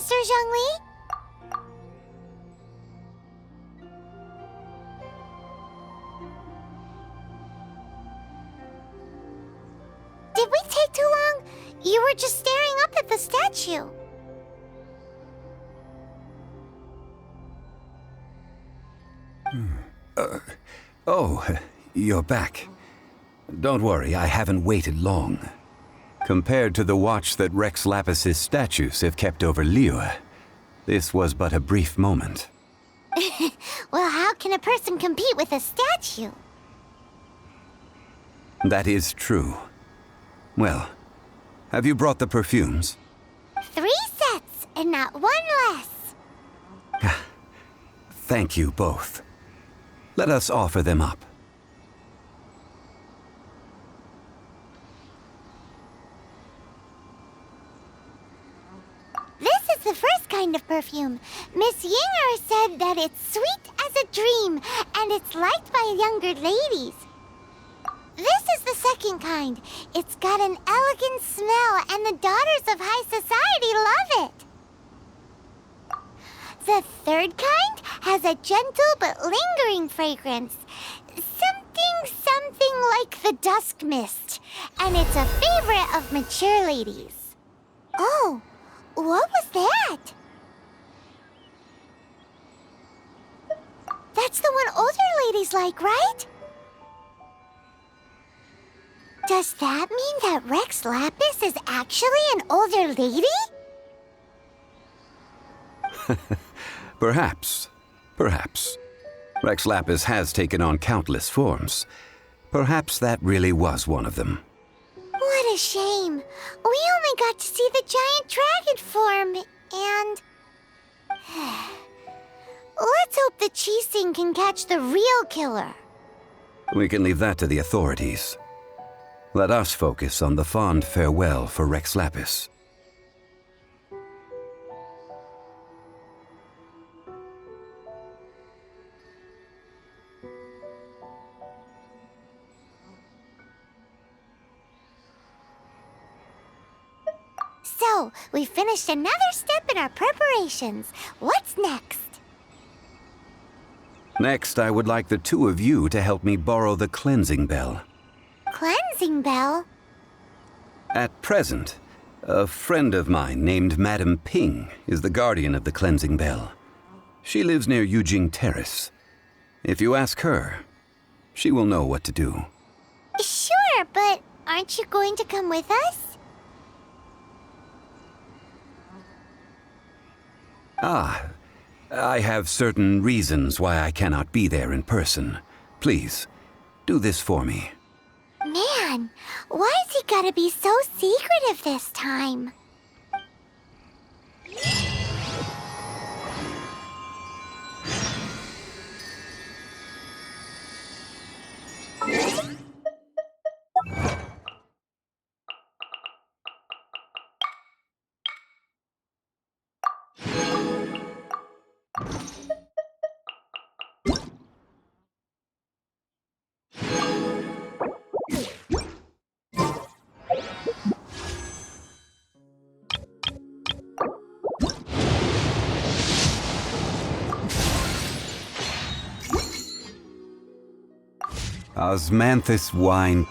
Mr. Zhongli? Did we take too long? You were just staring up at the statue. Oh, you're back. Don't worry, I haven't waited long. Compared to the watch that Rex Lapis's statues have kept over Liyue, this was but a brief moment. Well, how can a person compete with a statue? That is true. Well, have you brought the perfumes? 3 sets, and not 1 less. Thank you both. Let us offer them up. This is the first kind of perfume. Miss Yinger said that it's sweet as a dream, and it's liked by younger ladies. This is the second kind. It's got an elegant smell, and the daughters of high society love it. The third kind has a gentle but lingering fragrance. Something like the dusk mist. And it's a favorite of mature ladies. Oh, what was that? That's the one older ladies like, right? Does that mean that Rex Lapis is actually an older lady? Perhaps. Perhaps. Rex Lapis has taken on countless forms. Perhaps that really was one of them. What a shame. We only got to see the giant dragon form, and... Let's hope the Qixing can catch the real killer. We can leave that to the authorities. Let us focus on the fond farewell for Rex Lapis. So, we finished another step in our preparations. What's next? Next, I would like the two of you to help me borrow the cleansing bell. Cleansing bell? At present, a friend of mine named Madame Ping is the guardian of the cleansing bell. She lives near Yujing Terrace. If you ask her, she will know what to do. Sure, but aren't you going to come with us? Ah, I have certain reasons why I cannot be there in person. Please, do this for me. Man, why's he gotta be so secretive this time? Osmanthus wine.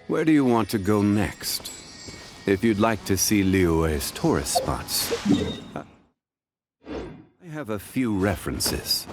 Where do you want to go next? If you'd like to see Liyue's tourist spots, I have a few references.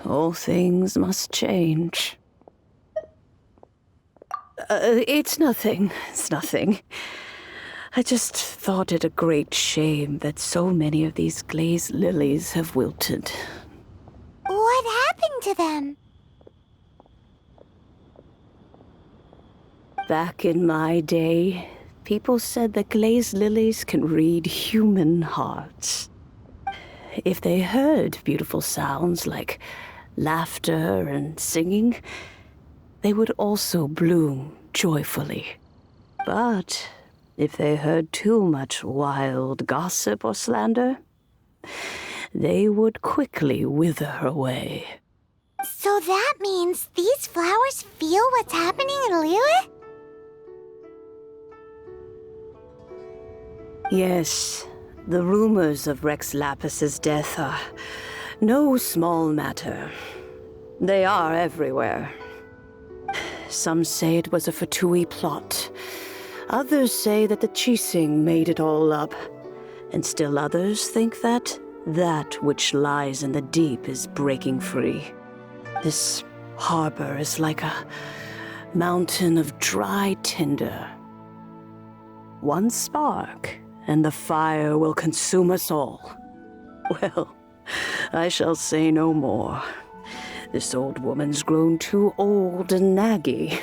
All things must change. It's nothing. It's nothing. I just thought it a great shame that so many of these glazed lilies have wilted. What happened to them? Back in my day, people said that glazed lilies can read human hearts. If they heard beautiful sounds like laughter and singing, they would also bloom joyfully. But if they heard too much wild gossip or slander, they would quickly wither away. So that means these flowers feel what's happening in Liyue? Yes, the rumors of Rex Lapis's death are no small matter. They are everywhere. Some say it was a Fatui plot. Others say that the Chising made it all up. And still others think that which lies in the deep is breaking free. This harbor is like a mountain of dry tinder. One spark, and the fire will consume us all. Well, I shall say no more. This old woman's grown too old and naggy.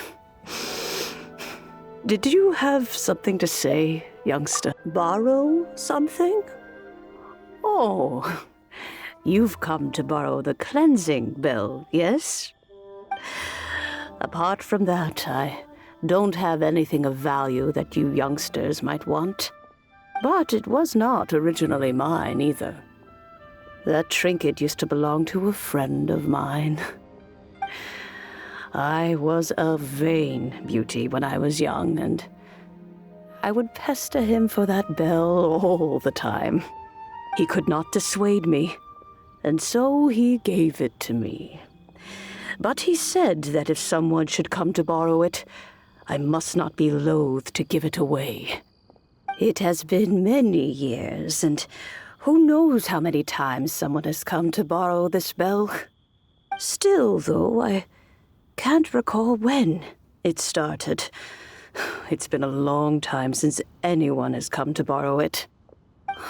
Did you have something to say, youngster? Borrow something? Oh, you've come to borrow the cleansing bell, yes? Apart from that, I don't have anything of value that you youngsters might want. But it was not originally mine, either. That trinket used to belong to a friend of mine. I was a vain beauty when I was young, and I would pester him for that bell all the time. He could not dissuade me, and so he gave it to me. But he said that if someone should come to borrow it, I must not be loath to give it away. It has been many years, and who knows how many times someone has come to borrow this bell. Still, though, I can't recall when it started. It's been a long time since anyone has come to borrow it.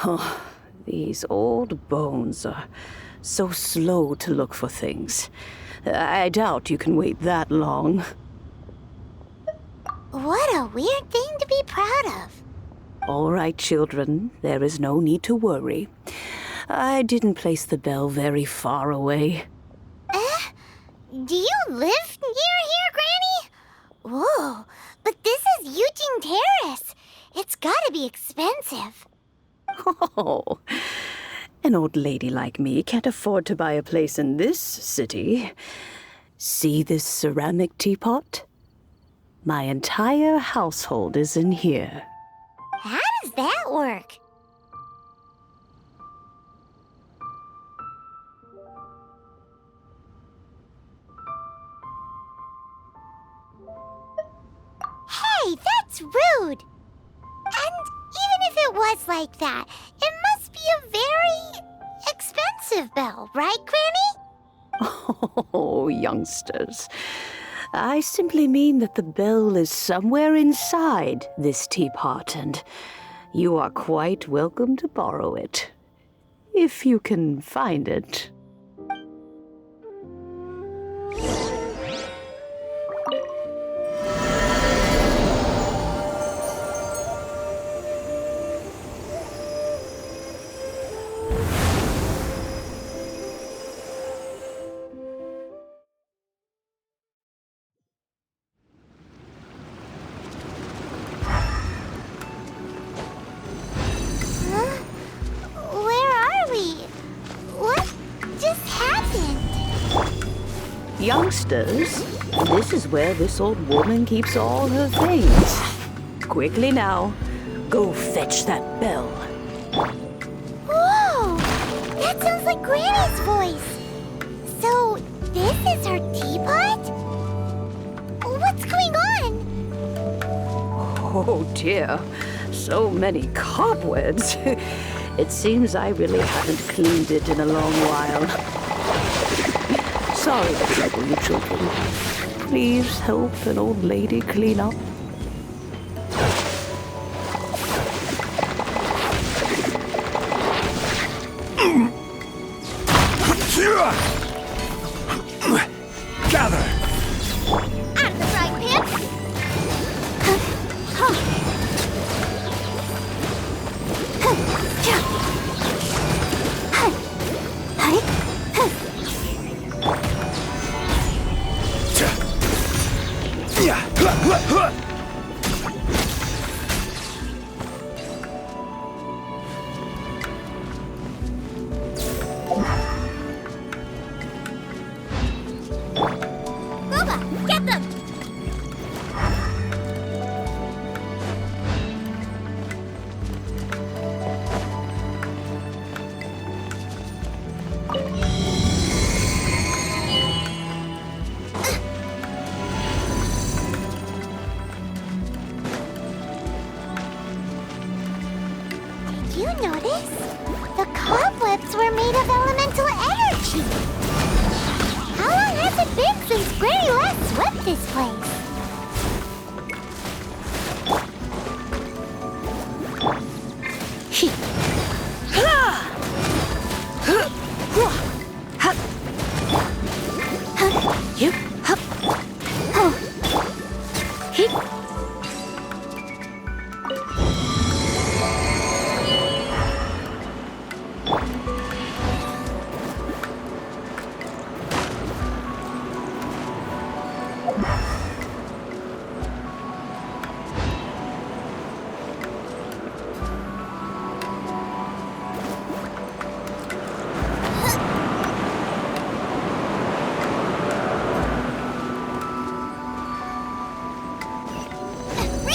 Oh, these old bones are so slow to look for things. I doubt you can wait that long. What a weird thing to be proud of. All right, children, there is no need to worry. I didn't place the bell very far away. Do you live near here, Granny? Whoa, but this is Eugene Terrace. It's gotta be expensive. Oh, an old lady like me can't afford to buy a place in this city. See this ceramic teapot? My entire household is in here. How does that work? Hey, that's rude! And even if it was like that, it must be a very expensive bell, right, Granny? Oh, youngsters. I simply mean that the bell is somewhere inside this teapot, and you are quite welcome to borrow it. If you can find it. Youngsters, this is where this old woman keeps all her things. Quickly now, go fetch that bell. Whoa! That sounds like Granny's voice. So, this is her teapot? What's going on? Oh dear, so many cobwebs. It seems I really haven't cleaned it in a long while. Sorry to trouble you children. Please help an old lady clean up. Gather! Out of the frying pan! Did you notice? The cobwebs were made of elemental energy. How long has it been since Granny last swept this place?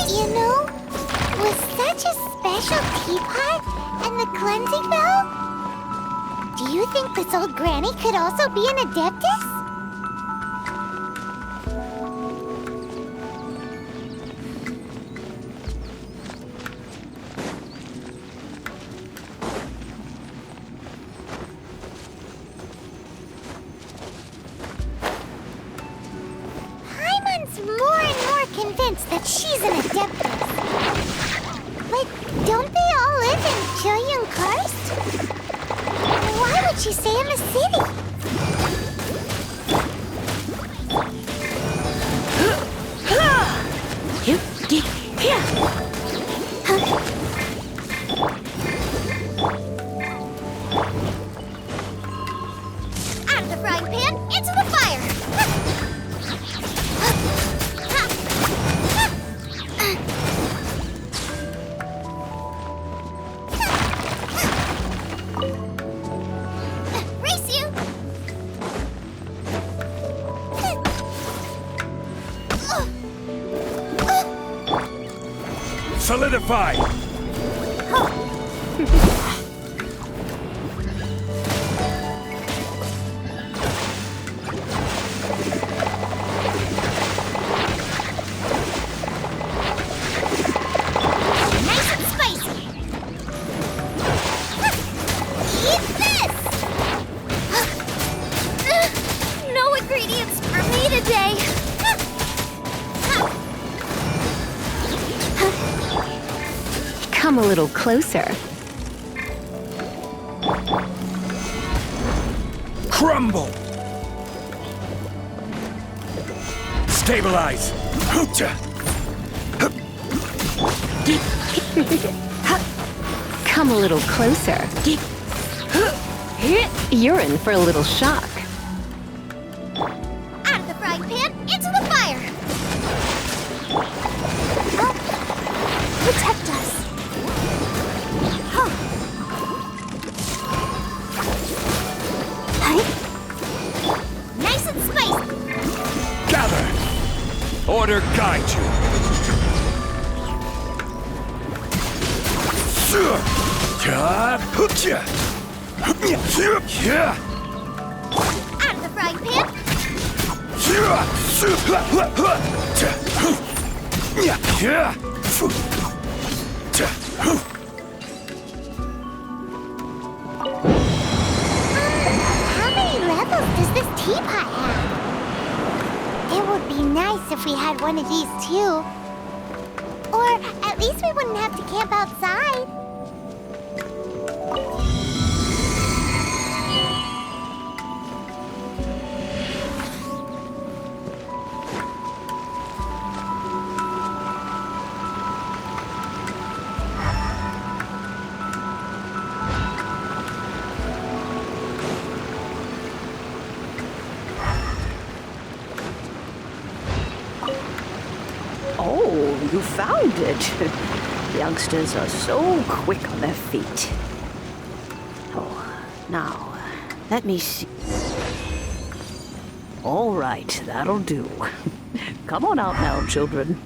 You know, with such a special teapot and the cleansing bell, do you think this old granny could also be an adeptus? Paimon's more and more convinced that she's an adeptus. But don't they all live in Chilean Karst? Why would she stay in the city? Out of the frying pan, into the fire! Race you! Solidify! Nice and spicy! Eat this! No ingredients for me today! Come a little closer. Crumble! Stabilize! Come a little closer. You're in for a little shock. Out of the frying pan, into the fire! Protect us! Nice and spicy! Gather! Order guide you! Out of the frying pan, how many levels does this teapot have? It would be nice if we had one of these too. Or at least we wouldn't have to camp outside. Oh, you found it. Youngsters are so quick on their feet. Oh, now, let me see. All right, that'll do. Come on out now, children.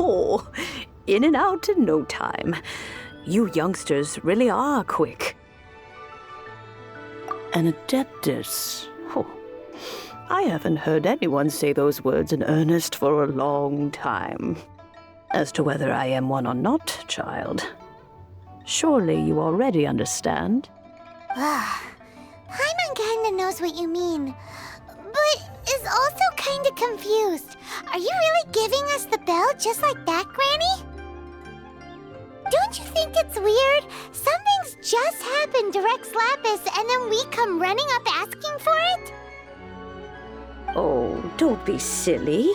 Oh, in and out in no time. You youngsters really are quick. An adeptus. Oh, I haven't heard anyone say those words in earnest for a long time. As to whether I am one or not, child, surely you already understand. Paimon kinda knows what you mean, but is also kinda confused. Are you really giving us the bell just like that, Granny? Don't you think it's weird? Something's just happened to Rex Lapis and then we come running up asking for it? Oh, don't be silly.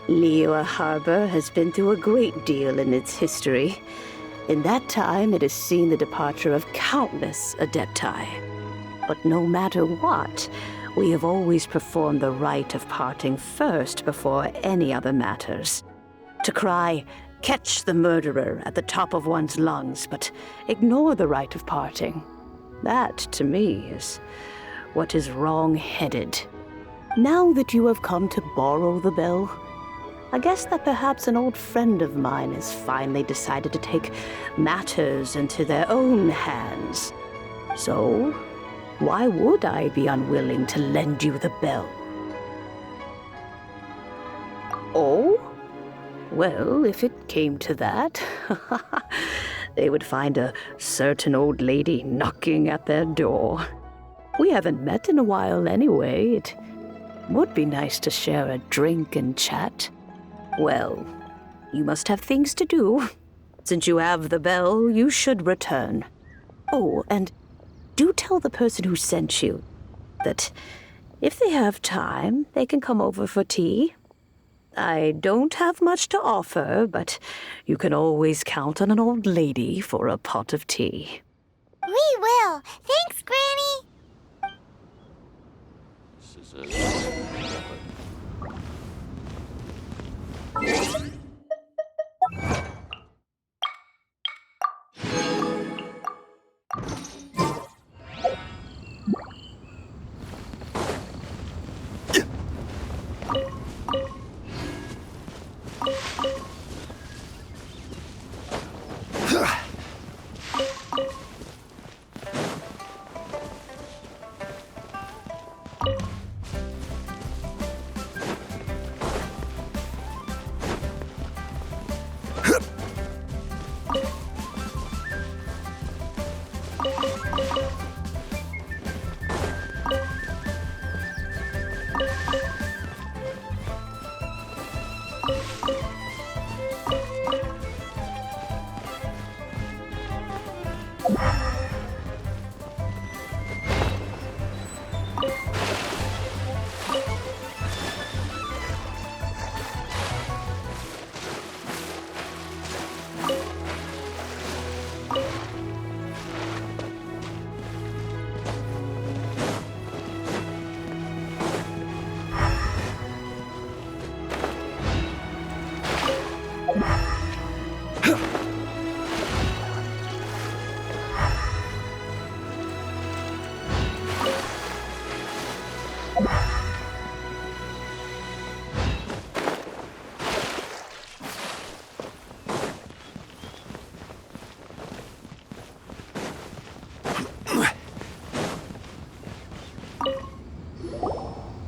Liyue Harbor has been through a great deal in its history. In that time, it has seen the departure of countless adepti. But no matter what, we have always performed the rite of parting first before any other matters. To cry, "Catch the murderer," at the top of one's lungs, but ignore the rite of parting. That, to me, is what is wrong-headed. Now that you have come to borrow the bell, I guess that perhaps an old friend of mine has finally decided to take matters into their own hands. So, why would I be unwilling to lend you the bell? Oh? Well, if it came to that, they would find a certain old lady knocking at their door. We haven't met in a while anyway. It would be nice to share a drink and chat. Well, you must have things to do. Since you have the bell, you should return. Oh, and do tell the person who sent you that if they have time, they can come over for tea. I don't have much to offer, but you can always count on an old lady for a pot of tea. We will. Thanks, Granny.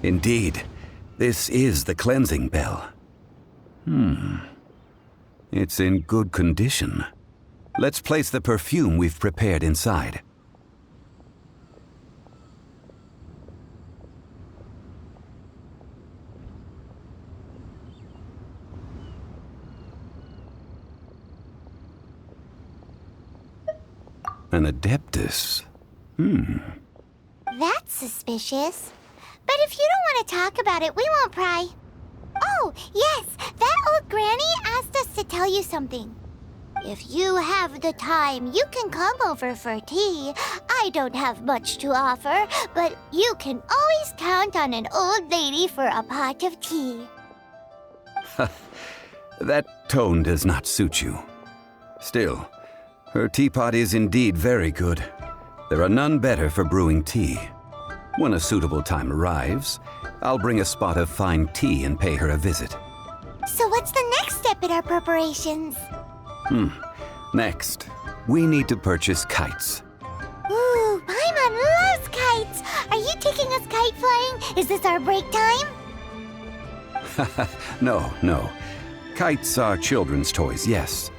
Indeed, this is the cleansing bell. It's in good condition. Let's place the perfume we've prepared inside. An Adeptus. That's suspicious. But if you don't want to talk about it, we won't pry. Oh, yes, that old granny asked us to tell you something. If you have the time, you can come over for tea. I don't have much to offer, but you can always count on an old lady for a pot of tea. That tone does not suit you. Still, her teapot is indeed very good. There are none better for brewing tea. When a suitable time arrives, I'll bring a spot of fine tea and pay her a visit. So what's the next step in our preparations? Next, we need to purchase kites. Ooh, Paimon loves kites! Are you taking us kite flying? Is this our break time? No. Kites are children's toys, yes.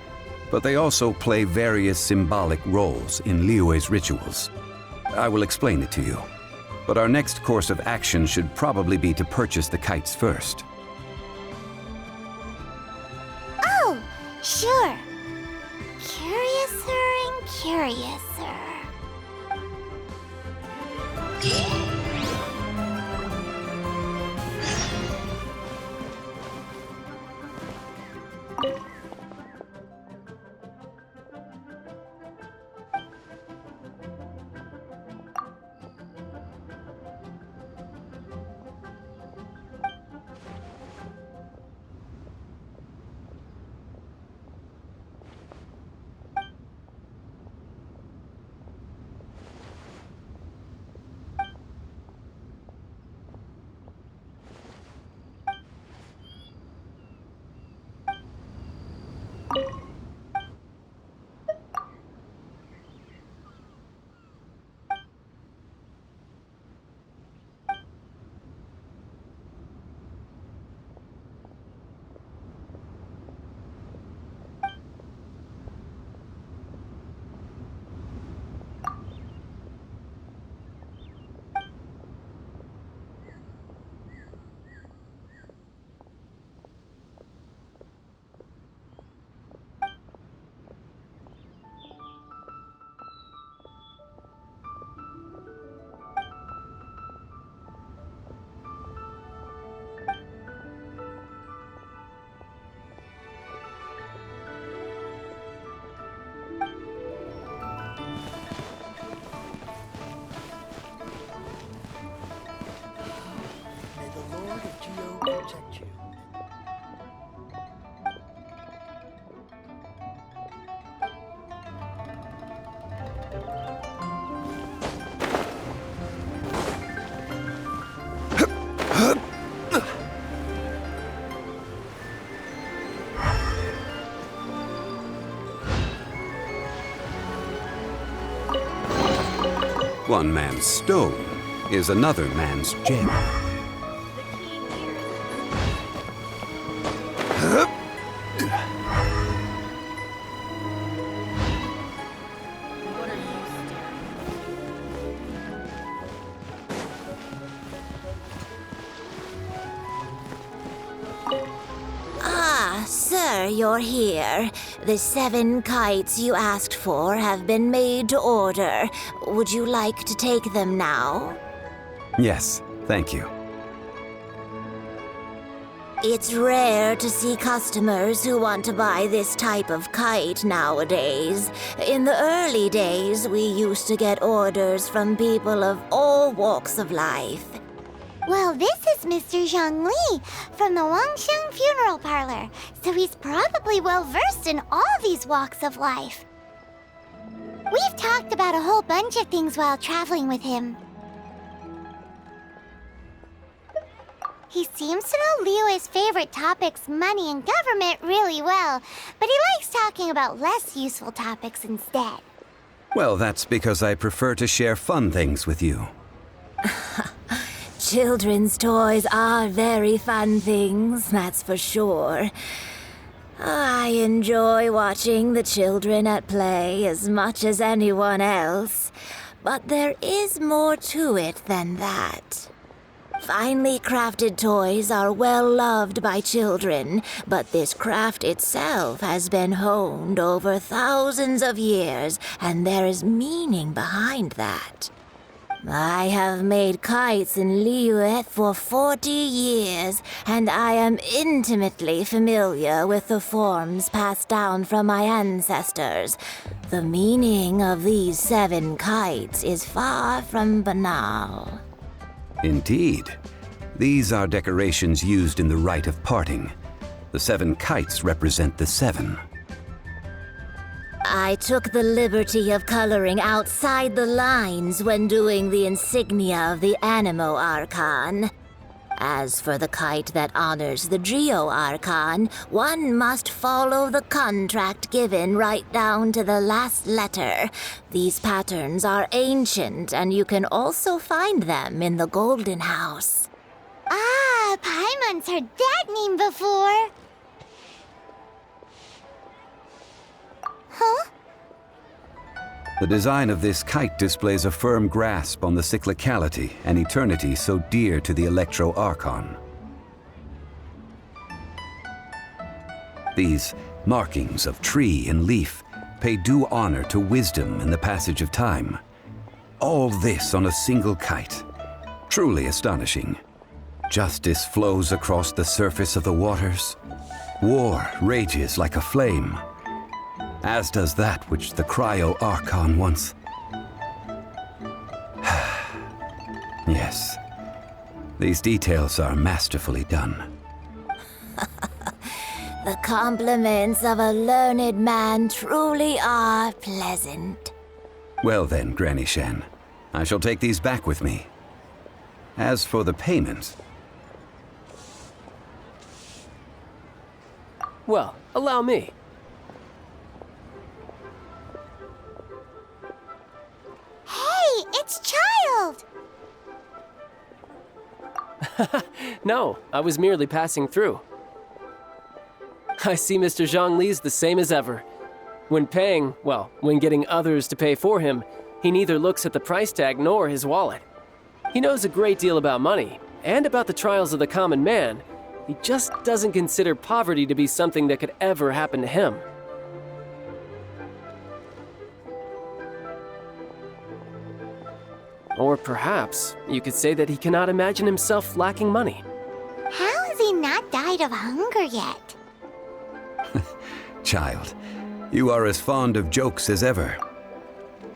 But they also play various symbolic roles in Liyue's rituals. I will explain it to you. But our next course of action should probably be to purchase the kites first. Oh, sure. Curiouser and curiouser. Protect you. One man's stone is another man's gem. Ah, sir, you're here. The 7 kites you asked for have been made to order. Would you like to take them now? Yes, thank you. It's rare to see customers who want to buy this type of kite nowadays. In the early days, we used to get orders from people of all walks of life. Well, this is Mr. Zhongli from the Wangsheng Funeral Parlor, so he's probably well-versed in all these walks of life. We've talked about a whole bunch of things while traveling with him. He seems to know Liyue's favorite topics, money and government, really well, but he likes talking about less useful topics instead. Well, that's because I prefer to share fun things with you. Children's toys are very fun things, that's for sure. I enjoy watching the children at play as much as anyone else, but there is more to it than that. Finely crafted toys are well loved by children, but this craft itself has been honed over thousands of years, and there is meaning behind that. I have made kites in Liyue for 40 years, and I am intimately familiar with the forms passed down from my ancestors. The meaning of these 7 kites is far from banal. Indeed. These are decorations used in the rite of parting. The 7 kites represent the 7. I took the liberty of coloring outside the lines when doing the insignia of the Animo Archon. As for the kite that honors the Geo Archon, one must follow the contract given right down to the last letter. These patterns are ancient, and you can also find them in the Golden House. Ah, Paimon's heard that name before. Huh? The design of this kite displays a firm grasp on the cyclicality and eternity so dear to the Electro Archon. These markings of tree and leaf pay due honor to wisdom and the passage of time. All this on a single kite. Truly astonishing. Justice flows across the surface of the waters. War rages like a flame. As does that which the Cryo Archon once. Yes, these details are masterfully done. The compliments of a learned man truly are pleasant. Well then, Granny Shen, I shall take these back with me. As for the payment... Well, allow me. Hey, it's Child! No, I was merely passing through. I see Mr. Zhongli's the same as ever. When paying, well, when getting others to pay for him, he neither looks at the price tag nor his wallet. He knows a great deal about money, and about the trials of the common man. He just doesn't consider poverty to be something that could ever happen to him. Or perhaps you could say that he cannot imagine himself lacking money. How has he not died of hunger yet? Child, you are as fond of jokes as ever.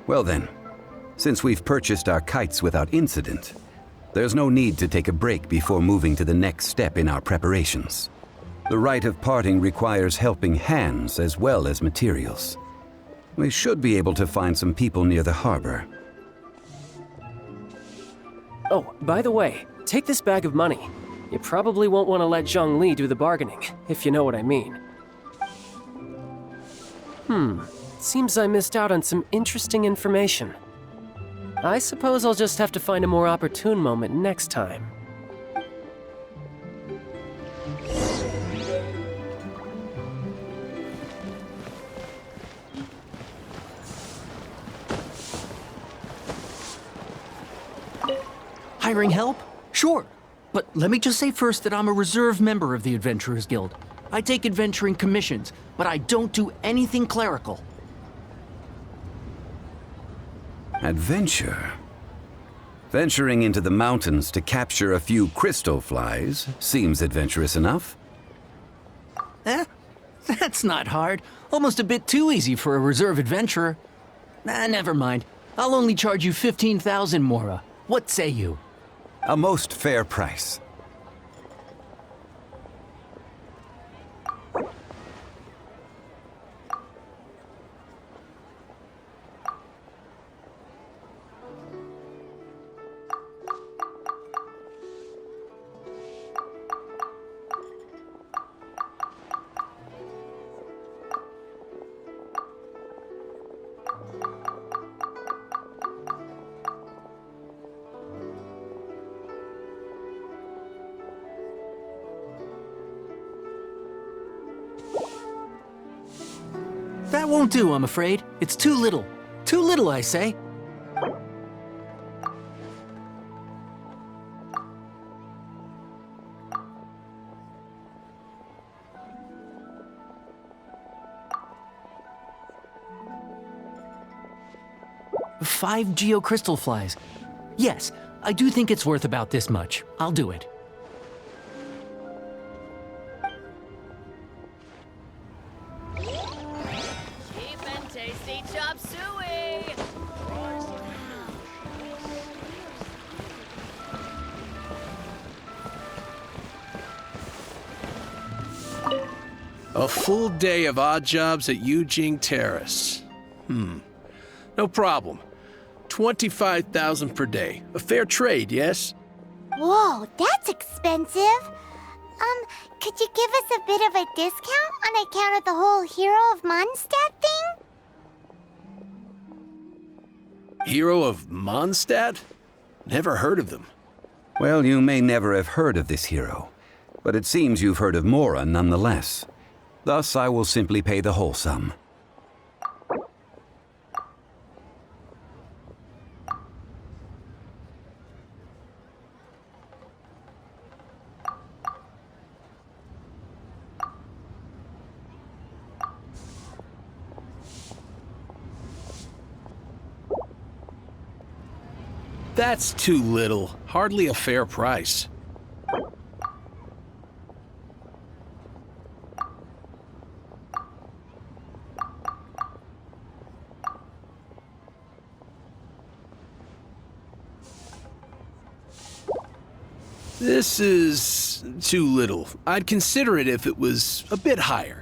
Well then, since we've purchased our kites without incident, there's no need to take a break before moving to the next step in our preparations. The rite of parting requires helping hands as well as materials. We should be able to find some people near the harbor. Oh, by the way, take this bag of money. You probably won't want to let Zhongli do the bargaining, if you know what I mean. Seems I missed out on some interesting information. I suppose I'll just have to find a more opportune moment next time. Hiring help? Sure. But let me just say first that I'm a reserve member of the Adventurers Guild. I take adventuring commissions, but I don't do anything clerical. Adventure? Venturing into the mountains to capture a few crystal flies seems adventurous enough. That's not hard. Almost a bit too easy for a reserve adventurer. Never mind. I'll only charge you 15,000 Mora. What say you? A most fair price. That won't do, I'm afraid. It's too little. Too little, I say. Five geocrystal flies. Yes, I do think it's worth about this much. I'll do it. Cheap and tasty chop suey! A full day of odd jobs at Yujing Terrace. No problem. 25,000 per day. A fair trade, yes? Whoa, that's expensive. Could you give us a bit of a discount on account of the whole Hero of Mondstadt thing? Hero of Mondstadt? Never heard of them. Well, you may never have heard of this hero, but it seems you've heard of Mora nonetheless. Thus, I will simply pay the whole sum. That's too little. Hardly a fair price. This is too little. I'd consider it if it was a bit higher.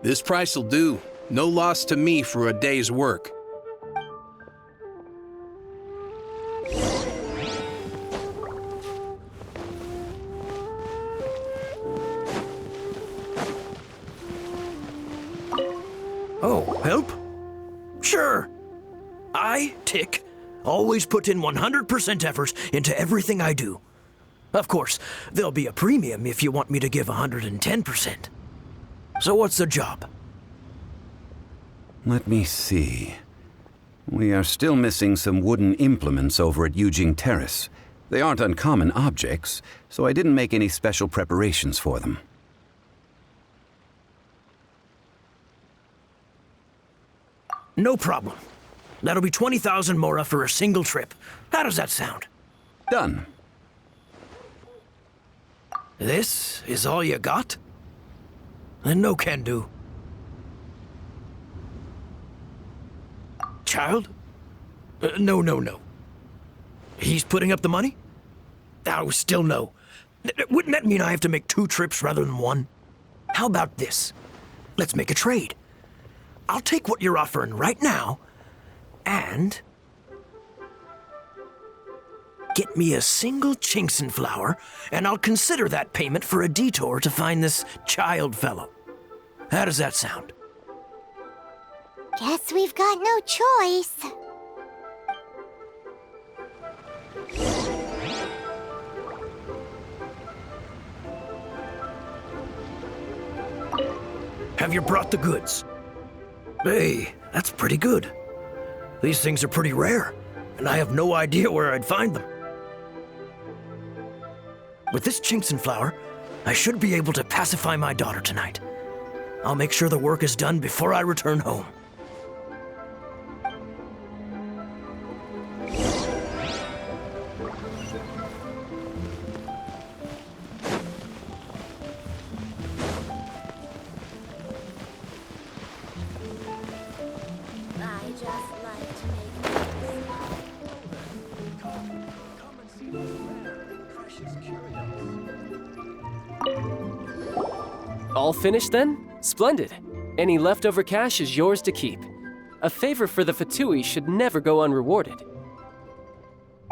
This price'll do. No loss to me for a day's work. Oh, help? Sure. I, Tick, always put in 100% effort into everything I do. Of course, there'll be a premium if you want me to give 110%. So what's the job? Let me see. We are still missing some wooden implements over at Yujing Terrace. They aren't uncommon objects, so I didn't make any special preparations for them. No problem. That'll be 20,000 mora for a single trip. How does that sound? Done. This is all you got? Then no can do. Child? No. He's putting up the money? Oh, still no. Wouldn't that mean I have to make 2 trips rather than 1? How about this? Let's make a trade. I'll take what you're offering right now, and Get me a single Chinxin flower, and I'll consider that payment for a detour to find this child fellow. How does that sound? Guess we've got no choice. Have you brought the goods? Hey, that's pretty good. These things are pretty rare, and I have no idea where I'd find them. With this Chinxin flower, I should be able to pacify my daughter tonight. I'll make sure the work is done before I return home. I just like to make All finished then? Splendid. Any leftover cash is yours to keep. A favor for the Fatui should never go unrewarded.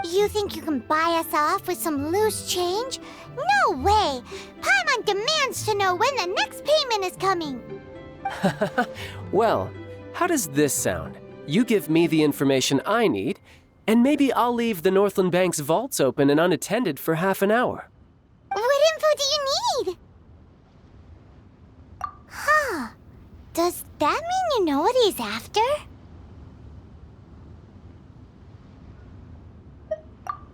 You think you can buy us off with some loose change? No way! Paimon demands to know when the next payment is coming. Well, how does this sound? You give me the information I need, and maybe I'll leave the Northland Bank's vaults open and unattended for half an hour. What info do you need? Huh. Does that mean you know what he's after?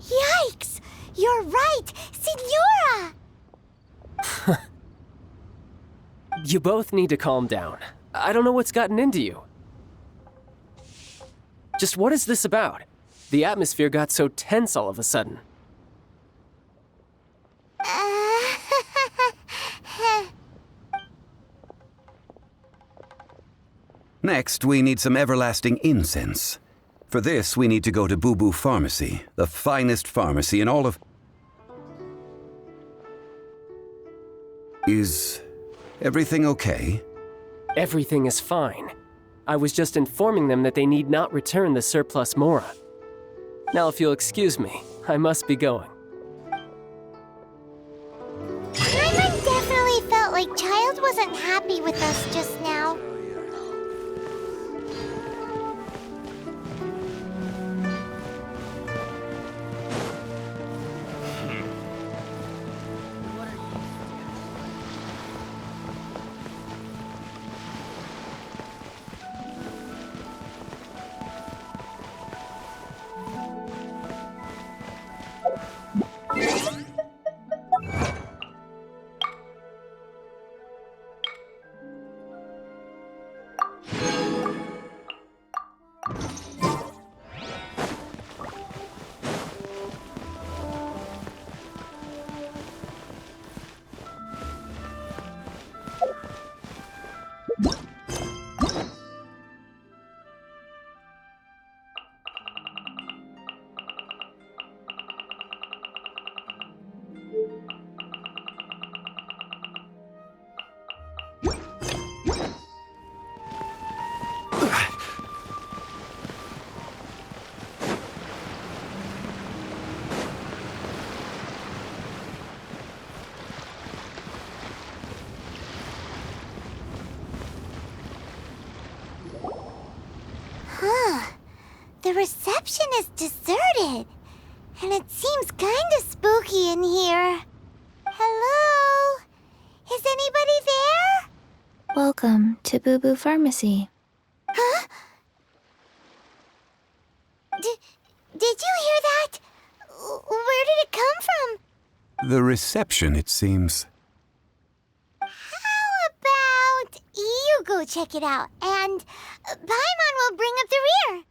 Yikes! You're right! Signora! You both need to calm down. I don't know what's gotten into you. Just what is this about? The atmosphere got so tense all of a sudden. Next, we need some everlasting incense. For this, we need to go to Boo Boo Pharmacy, the finest pharmacy in all of... Is everything okay? Everything is fine. I was just informing them that they need not return the surplus Mora. Now, if you'll excuse me, I must be going. Paimon definitely felt like Child wasn't happy with us just now. The reception is deserted, and it seems kinda spooky in here. Hello? Is anybody there? Welcome to Boo Boo Pharmacy. Huh? Did you hear that? Where did it come from? The reception, it seems. How about you go check it out, and Paimon will bring up the rear.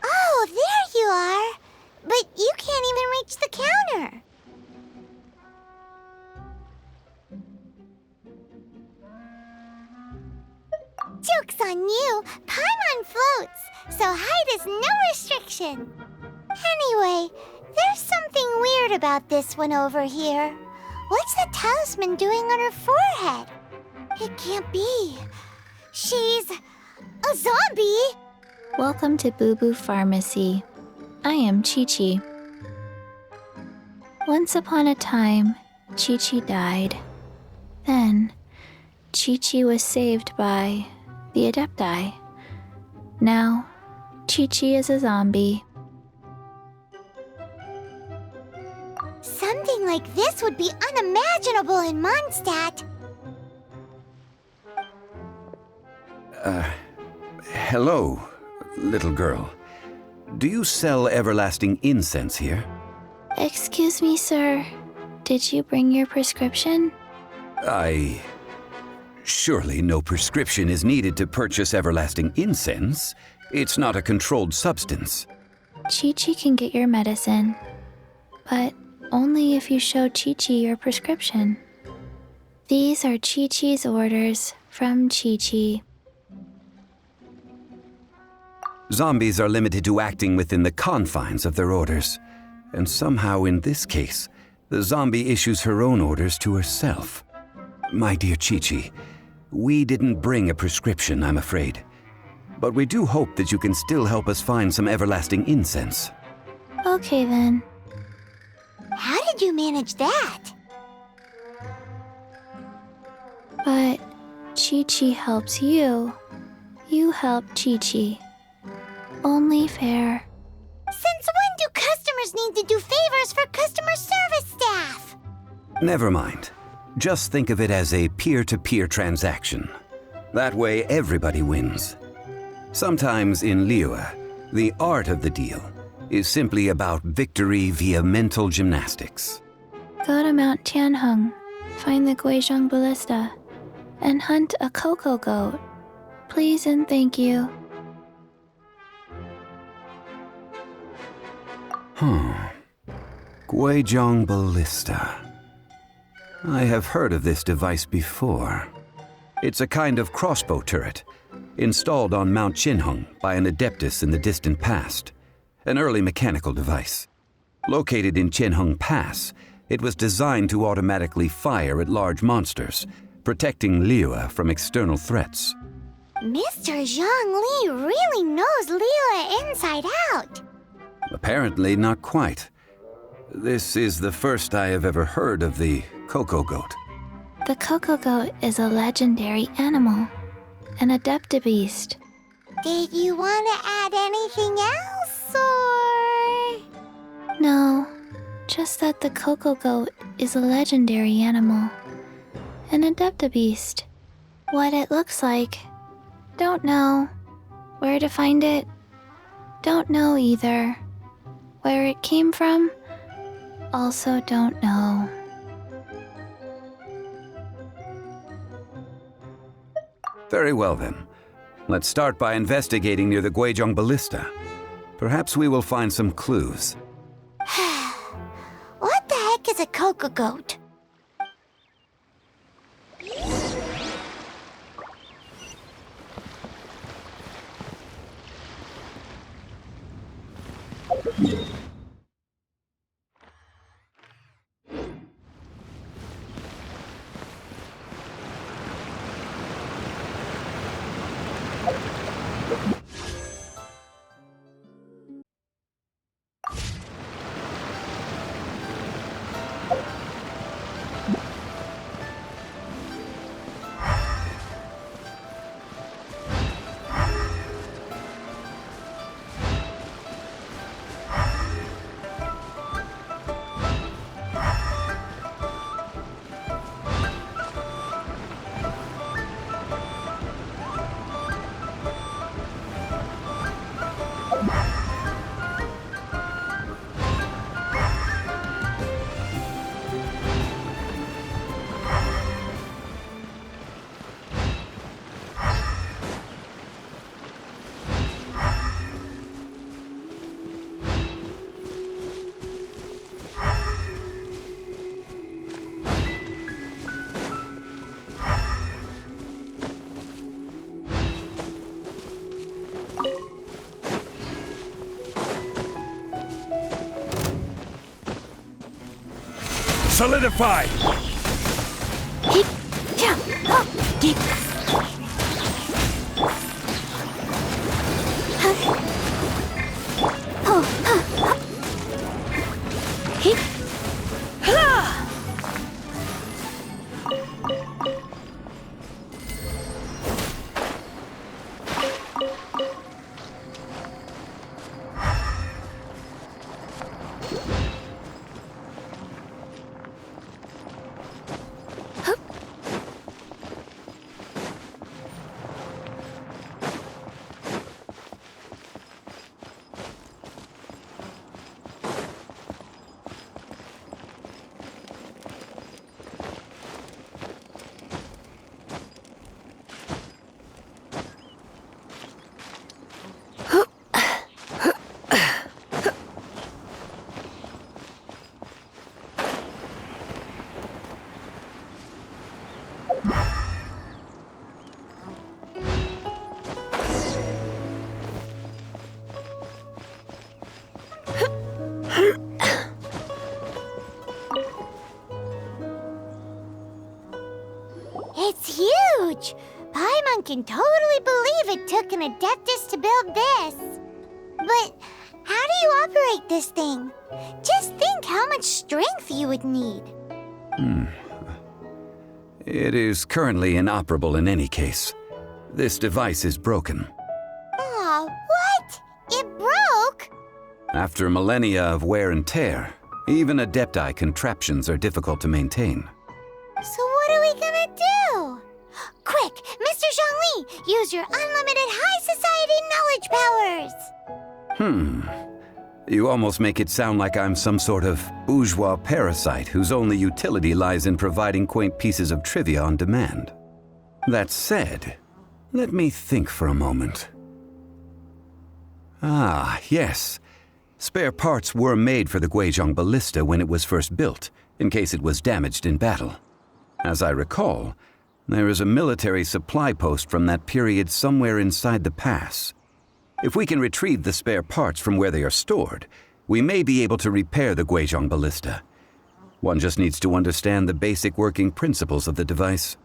Oh, there you are. But you can't even reach the counter. so height is no restriction. Anyway, there's something weird about this one over here. What's the talisman doing on her forehead? It can't be. She's a zombie! Welcome to Boo Boo Pharmacy. I am Chi-Chi. Once upon a time, Chi-Chi died. Then, Chi-Chi was saved by the Adepti. Now, Chi-Chi is a zombie. Something like this would be unimaginable in Mondstadt. Hello, little girl. Do you sell everlasting incense here? Excuse me, sir. Did you bring your prescription? Surely no prescription is needed to purchase everlasting incense. It's not a controlled substance. Chi-Chi can get your medicine, but only if you show Chi-Chi your prescription. These are Chi-Chi's orders from Chi-Chi. Zombies are limited to acting within the confines of their orders. And somehow in this case, the zombie issues her own orders to herself. My dear Chi-Chi, we didn't bring a prescription, I'm afraid. But we do hope that you can still help us find some everlasting incense. Okay then. How did you manage that? But Chi-Chi helps you. You help Chi-Chi. Only fair. Since when do customers need to do favors for customer service staff? Never mind. Just think of it as a peer-to-peer transaction. That way everybody wins. Sometimes in Liyue, the art of the deal is simply about victory via mental gymnastics. Go to Mount Tianheng, find the Guizhong Ballista, and hunt a cocoa goat. Please and thank you. Guizhong Ballista. I have heard of this device before. It's a kind of crossbow turret, installed on Mount Tianheng by an adeptus in the distant past. An early mechanical device. Located in Tianheng Pass, it was designed to automatically fire at large monsters, protecting Liyue from external threats. Mr. Zhang Li really knows Liyue inside out. Apparently not quite. This is the first I have ever heard of the cocoa goat. The cocoa goat is a legendary animal, an adeptabeast. Did you want to add anything else, or...? No, just that the cocoa goat is a legendary animal, an adeptabeast. What it looks like, don't know. Where to find it, don't know either. Where it came from, also don't know. Very well then. Let's start by investigating near the Guizhong Ballista. Perhaps we will find some clues. What the heck is a cocoa goat? Solidify! It's huge! Paimon can totally believe it took an Adeptus to build this. But how do you operate this thing? Just think how much strength you would need. It is currently inoperable in any case. This device is broken. Aw, what? It broke? After millennia of wear and tear, even Adepti contraptions are difficult to maintain. So what are we gonna do? Quick, Mr. Zhongli, use your unlimited high society knowledge powers! You almost make it sound like I'm some sort of bourgeois parasite whose only utility lies in providing quaint pieces of trivia on demand. That said, let me think for a moment. Ah, yes. Spare parts were made for the Guizhong ballista when it was first built, in case it was damaged in battle. As I recall, there is a military supply post from that period somewhere inside the pass. If we can retrieve the spare parts from where they are stored, we may be able to repair the Guizhong ballista. One just needs to understand the basic working principles of the device.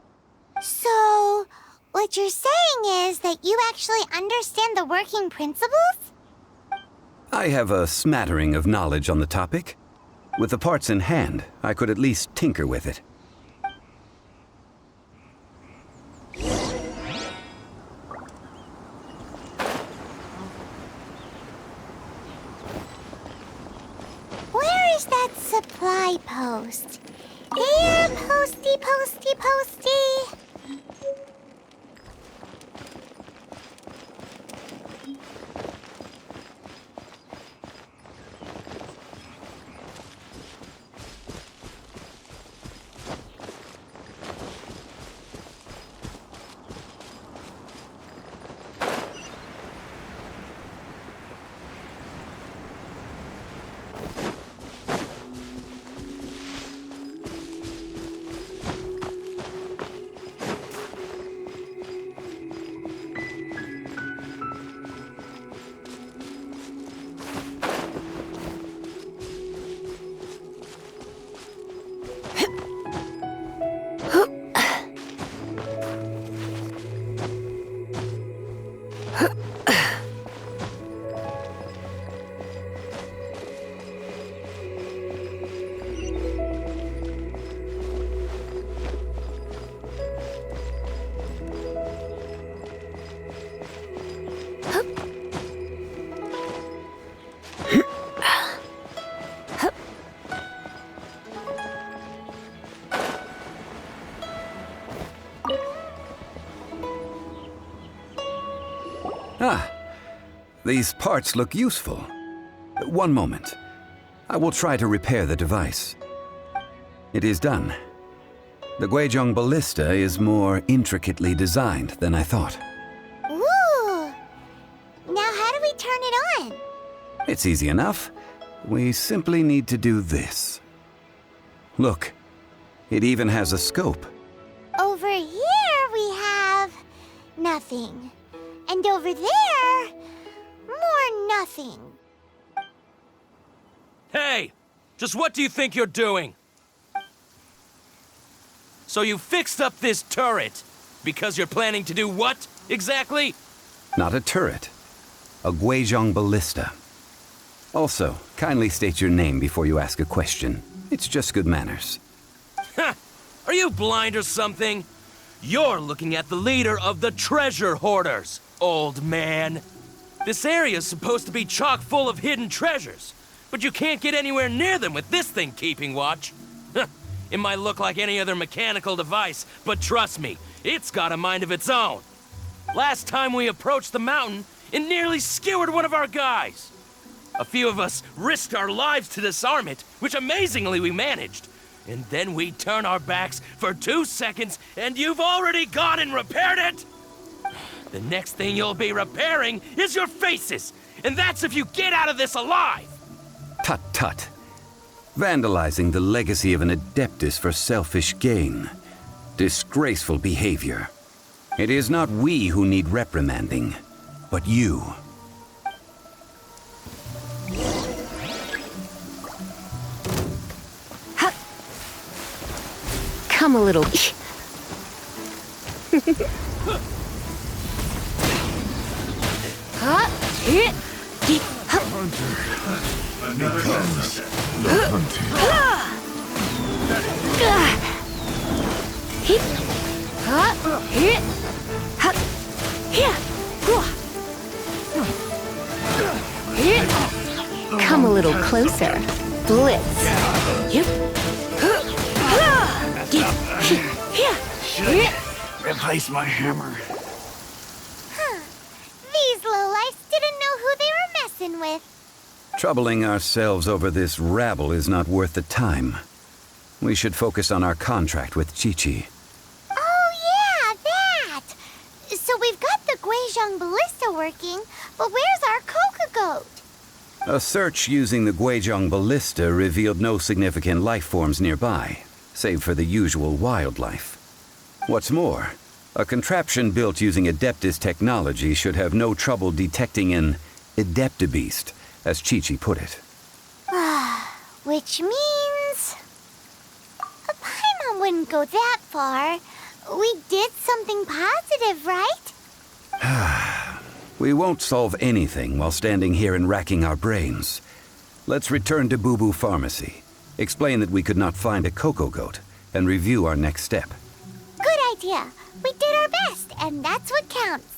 So, what you're saying is that you actually understand the working principles? I have a smattering of knowledge on the topic. With the parts in hand, I could at least tinker with it. Where is that supply post? Here, posty, posty, posty. Ah, these parts look useful. One moment. I will try to repair the device. It is done. The Guizhong ballista is more intricately designed than I thought. Ooh! Now how do we turn it on? It's easy enough. We simply need to do this. Look, it even has a scope. Over here we have nothing. And over there, more nothing. Hey! Just what do you think you're doing? So you fixed up this turret because you're planning to do what, exactly? Not a turret. A Guizhong ballista. Also, kindly state your name before you ask a question. It's just good manners. Ha! Are you blind or something? You're looking at the leader of the treasure hoarders, old man. This area's supposed to be chock full of hidden treasures, but you can't get anywhere near them with this thing keeping watch. It might look like any other mechanical device, but trust me, it's got a mind of its own. Last time we approached the mountain, it nearly skewered one of our guys. A few of us risked our lives to disarm it, which amazingly we managed. And then we turn our backs for 2 seconds, and you've already gone and repaired it? The next thing you'll be repairing is your faces, and that's if you get out of this alive! Tut tut. Vandalizing the legacy of an Adeptus for selfish gain. Disgraceful behavior. It is not we who need reprimanding, but you. Come a little. Come a little closer. Blitz. Replace my hammer. Huh. These lowlifes didn't know who they were messing with. Troubling ourselves over this rabble is not worth the time. We should focus on our contract with Chi-Chi. Oh yeah, that! So we've got the Guizhong ballista working, but where's our Coca goat? A search using the Guizhong ballista revealed no significant life forms nearby, save for the usual wildlife. What's more, a contraption built using Adeptus technology should have no trouble detecting an Adeptabeast, as Chi-Chi put it. Which means... Paimon wouldn't go that far. We did something positive, right? We won't solve anything while standing here and racking our brains. Let's return to Boo Boo Pharmacy, explain that we could not find a Coco Goat, and review our next step. Good idea. We did our best, and that's what counts.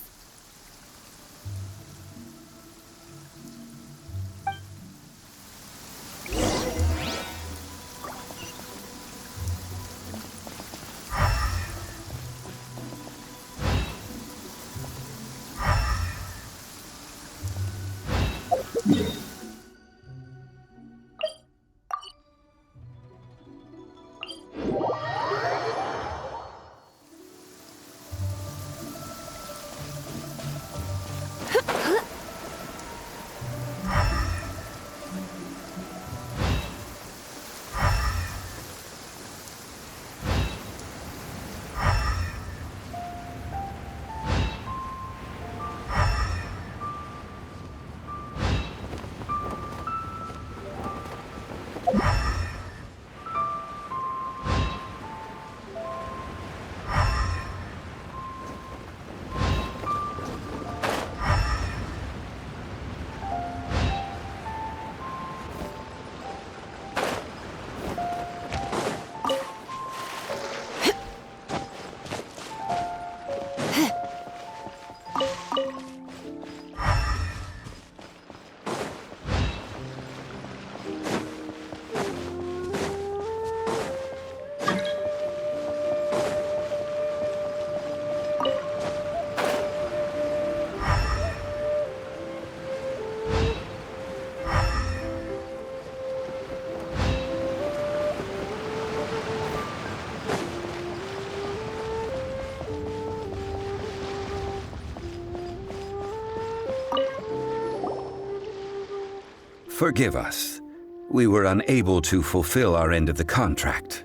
Forgive us. We were unable to fulfill our end of the contract.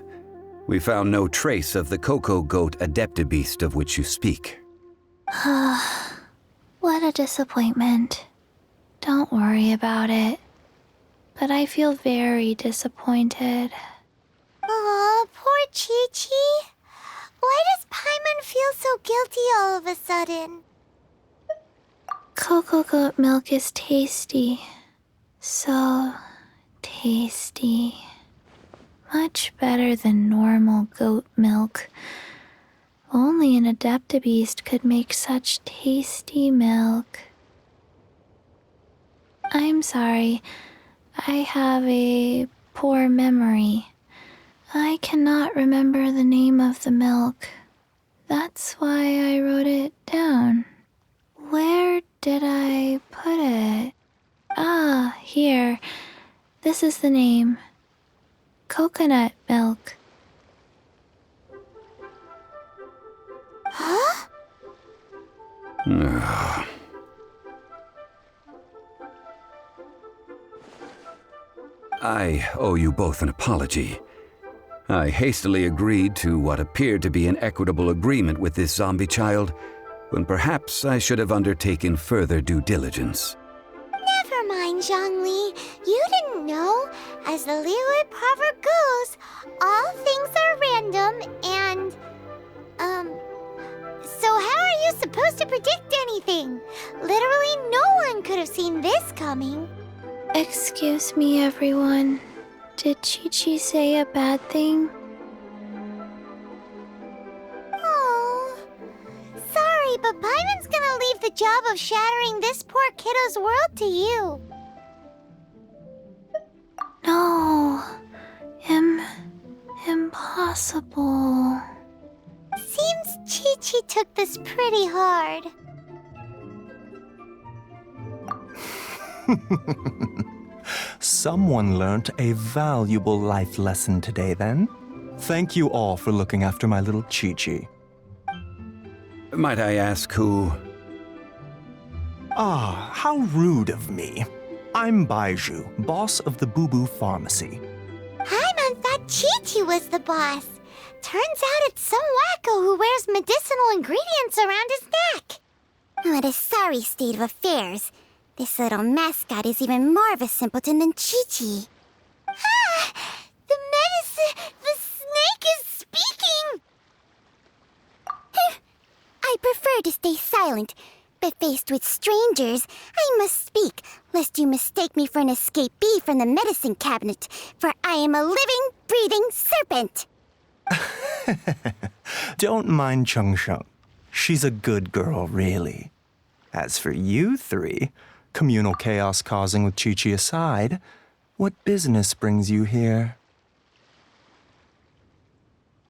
We found no trace of the Coco Goat Adeptabeast of which you speak. What a disappointment. Don't worry about it. But I feel very disappointed. Aw, poor Chi-Chi. Why does Paimon feel so guilty all of a sudden? Cocoa goat milk is tasty. So tasty. Much better than normal goat milk. Only an Adeptabeast could make such tasty milk. I'm sorry. I have a poor memory. I cannot remember the name of the milk. That's why I wrote it down. Where did I put it? Ah, here. This is the name. Coconut milk. Huh? I owe you both an apology. I hastily agreed to what appeared to be an equitable agreement with this zombie child, when perhaps I should have undertaken further due diligence. Never mind, Zhongli. You didn't know. As the Liyue proverb goes, all things are random and, so how are you supposed to predict anything? Literally no one could have seen this coming. Excuse me, everyone. Did Chi-Chi say a bad thing? Oh, sorry, but Paimon's gonna leave the job of shattering this poor kiddo's world to you. No. Impossible. Seems Chi-Chi took this pretty hard. Someone learnt a valuable life lesson today, then. Thank you all for looking after my little Chi-Chi. Might I ask who? Ah, how rude of me. I'm Baiju, boss of the Boo Boo Pharmacy. Paimon thought Chi-Chi was the boss. Turns out it's some wacko who wears medicinal ingredients around his neck. What a sorry state of affairs. This little mascot is even more of a simpleton than Chi-Chi. Ah! The snake is speaking! I prefer to stay silent, but faced with strangers, I must speak, lest you mistake me for an escapee from the medicine cabinet, for I am a living, breathing serpent! Don't mind Chung Sheng. She's a good girl, really. As for you three, communal chaos causing with Chi-Chi aside, what business brings you here?